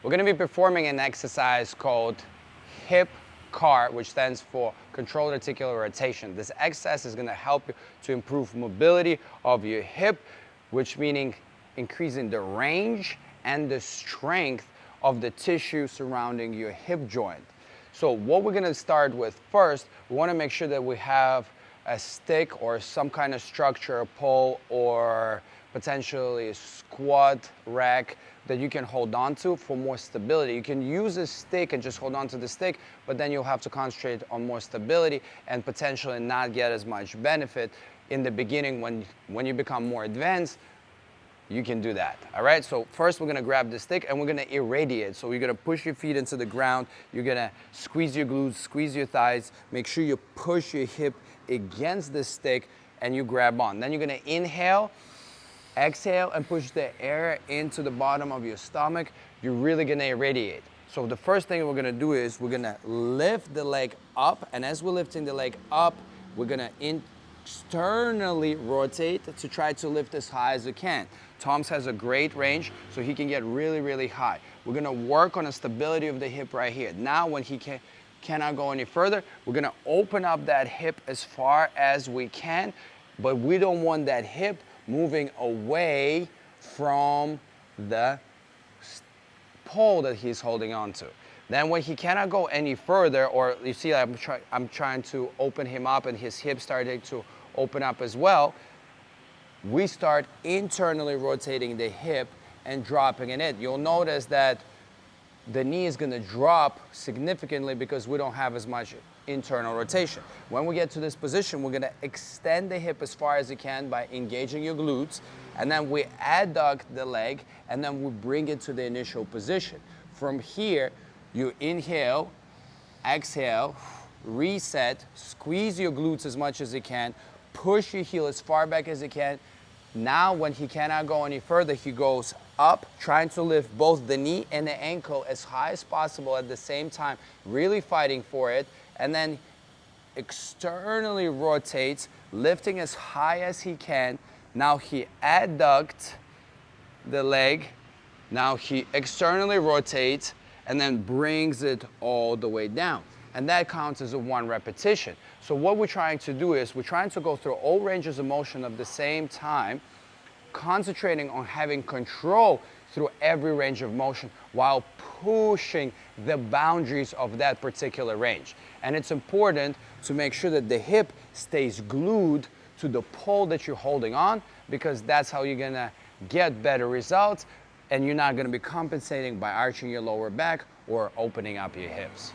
We're gonna be performing an exercise called hip C.A.R, which stands for controlled articular rotation. This exercise is gonna help you to improve mobility of your hip, which meaning increasing the range and the strength of the tissue surrounding your hip joint. So what we're gonna start with first, we wanna make sure that we have a stick or some kind of structure, a pole, or potentially a squat rack that you can hold on to for more stability. You can use a stick and just hold on to the stick, but then you'll have to concentrate on more stability and potentially not get as much benefit in the beginning. When you become more advanced, you can do that, all right? So first we're gonna grab the stick and we're gonna irradiate. So you're gonna push your feet into the ground, you're gonna squeeze your glutes, squeeze your thighs, make sure you push your hip against the stick and you grab on. Then you're gonna inhale, exhale, and push the air into the bottom of your stomach. You're really gonna irradiate. So the first thing we're gonna do is we're gonna lift the leg up, and as we're lifting the leg up, we're gonna externally rotate to try to lift as high as you can. Tom's has a great range, so he can get really, really high. We're gonna work on the stability of the hip right here. Now when he cannot go any further, we're gonna open up that hip as far as we can, but we don't want that hip moving away from the pole that he's holding on to. Then when he cannot go any further, or you see I'm trying to open him up and his hip starting to open up as well, we start internally rotating the hip and dropping in it. You'll notice that the knee is gonna drop significantly because we don't have as much internal rotation. When we get to this position, we're gonna extend the hip as far as you can by engaging your glutes, and then we adduct the leg, and then we bring it to the initial position. From here, you inhale, exhale, reset, squeeze your glutes as much as you can, push your heel as far back as you can. Now when he cannot go any further, he goes up, trying to lift both the knee and the ankle as high as possible at the same time, really fighting for it, and then externally rotates, lifting as high as he can. Now he adducts the leg, now he externally rotates, and then brings it all the way down. And that counts as a 1 repetition. So what we're trying to do is we're trying to go through all ranges of motion at the same time, concentrating on having control through every range of motion while pushing the boundaries of that particular range. And it's important to make sure that the hip stays glued to the pole that you're holding on, because that's how you're gonna get better results, and you're not gonna be compensating by arching your lower back or opening up your hips.